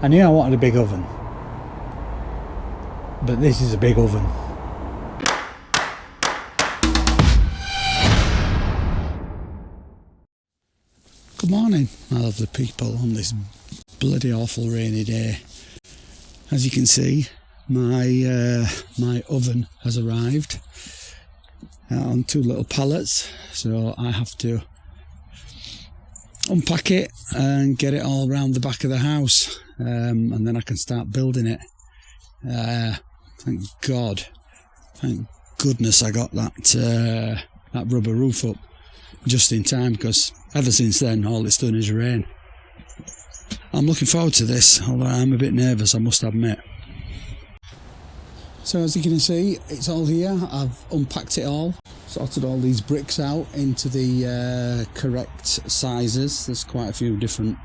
I knew I wanted a big oven, but this is a big oven. Good morning, my lovely people, on this bloody awful rainy day. As you can see, my oven has arrived on 2 little pallets, so I have to unpack it and get it all around the back of the house, and then I can start building it. Thank goodness I got that rubber roof up just in time, because ever since then all it's done is rain. I'm looking forward to this, although I'm a bit nervous, I must admit. So as you can see, it's all here. I've unpacked it all, sorted all these bricks out into the correct sizes. There's quite a few different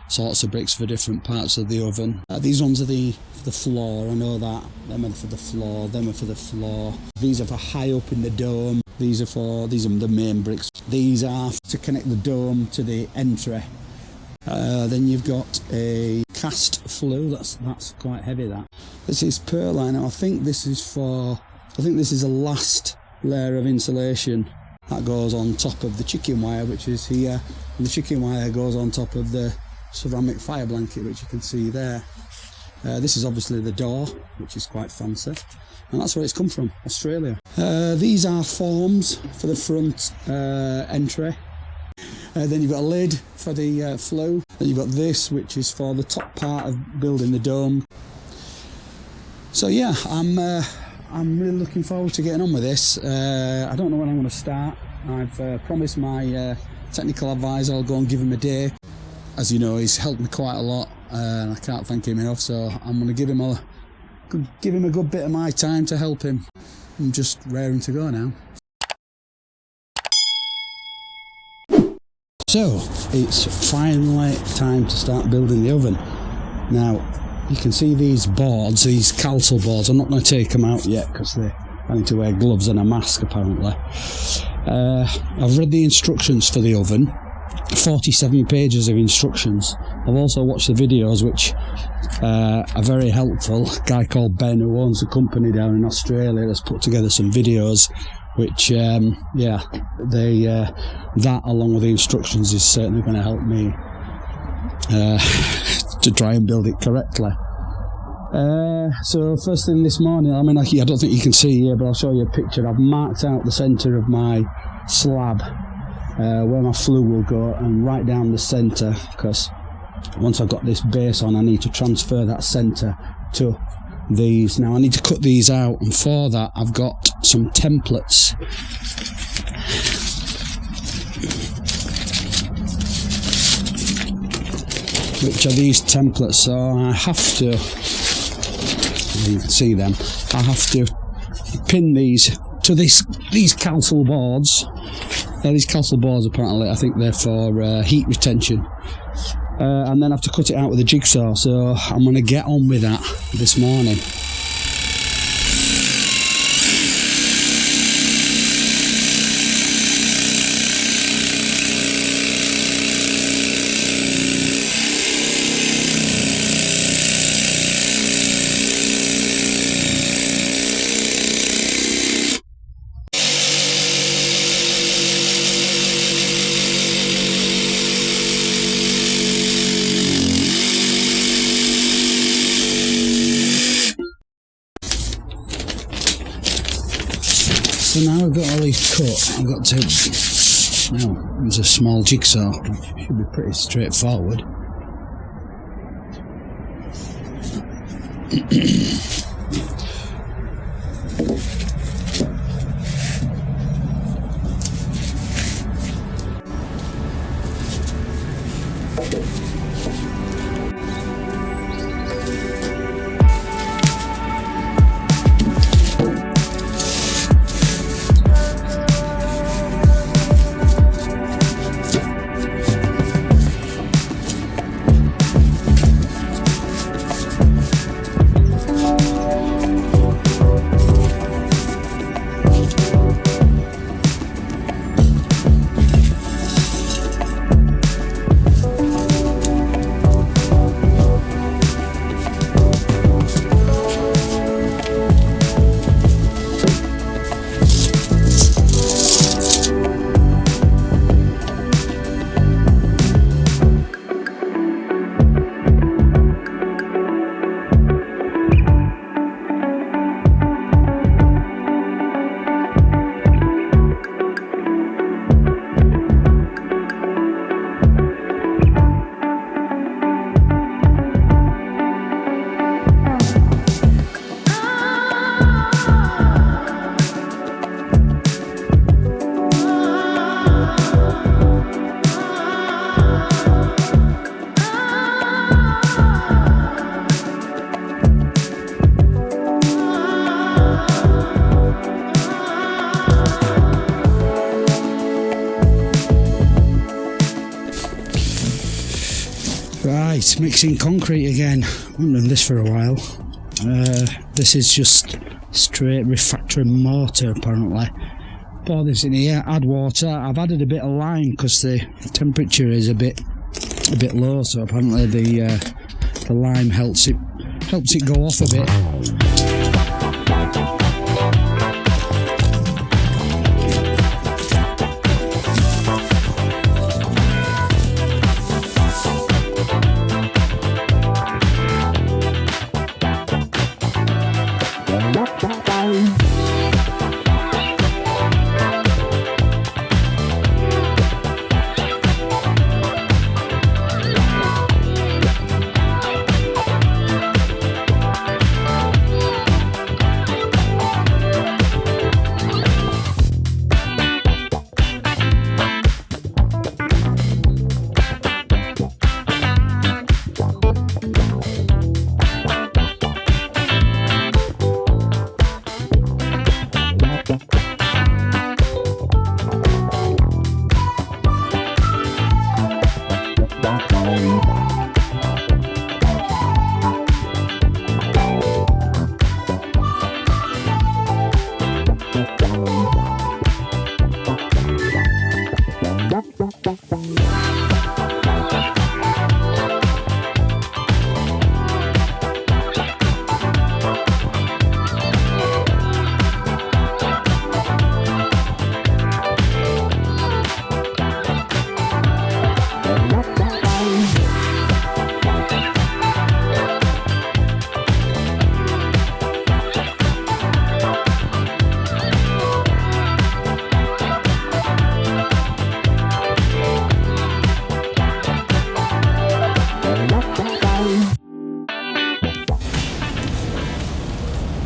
sorts of bricks for different parts of the oven. These ones are the floor, I know that. Them are for the floor, them are for the floor. These are for high up in the dome. These are the main bricks. These are to connect the dome to the entry. Then you've got a cast flue, that's quite heavy, that. This is perline. I think this is a last layer of insulation that goes on top of the chicken wire, which is here, and the chicken wire goes on top of the ceramic fire blanket, which you can see there. This is obviously the door, which is quite fancy, and that's where it's come from, Australia. These are forms for the front entry. Then you've got a lid for the flue. Then you've got this, which is for the top part of building the dome. So yeah, I'm really looking forward to getting on with this. I don't know when I'm going to start. I've promised my technical advisor I'll go and give him a day. As you know, he's helped me quite a lot, and I can't thank him enough. So I'm going to give him a good bit of my time to help him. I'm just raring to go now. So it's finally time to start building the oven. Now you can see these boards, these calcel boards. I'm not going to take them out yet because I need to wear gloves and a mask apparently. I've read the instructions for the oven, 47 pages of instructions. I've also watched the videos, which are very helpful. A guy called Ben, who owns a company down in Australia, has put together some videos which that along with the instructions is certainly going to help me to try and build it correctly. So first thing this morning, I don't think you can see here, but I'll show you a picture. I've marked out the centre of my slab where my flue will go, and right down the centre, because once I've got this base on, I need to transfer that centre to these. Now I need to cut these out, and for that I've got some templates. Which are these templates, so I have to, you can see them, I have to pin these to these calcel boards. These calcel boards apparently, I think they're for heat retention. And then I have to cut it out with a jigsaw, so I'm going to get on with that this morning. So now I've got all these cut, I've got to now use a small jigsaw, which should be pretty straightforward. just mixing concrete again. I haven't done this for a while. This is just straight refractory mortar apparently. Pour this in here, add water. I've added a bit of lime because the temperature is a bit low, so apparently the lime helps it go off a bit.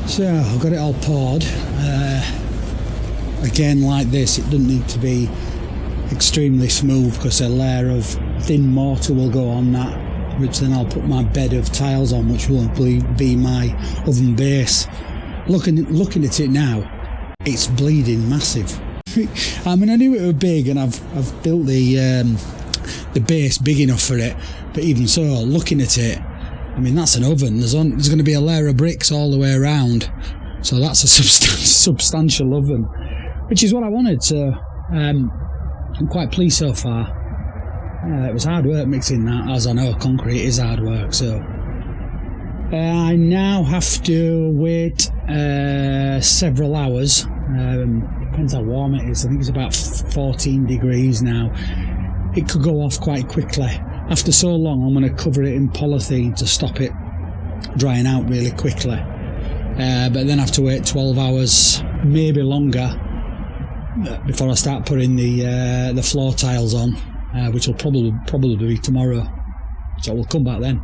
So I've got it all poured. Again, like this, it doesn't need to be extremely smooth because a layer of thin mortar will go on that, which then I'll put my bed of tiles on, which will be my oven base. Looking at it now, it's bleeding massive. I mean, I knew it was big, and I've built the base big enough for it, but even so, looking at it, I mean, that's an oven. There's going to be a layer of bricks all the way around, so that's a substantial oven, which is what I wanted. So I'm quite pleased so far. It was hard work mixing that, as I know concrete is hard work. So I now have to wait several hours. Depends how warm it is. I think it's about 14 degrees now. It could go off quite quickly. After so long, I'm going to cover it in polythene to stop it drying out really quickly. But then I have to wait 12 hours, maybe longer, before I start putting the floor tiles on, which will probably be tomorrow. So we'll come back then.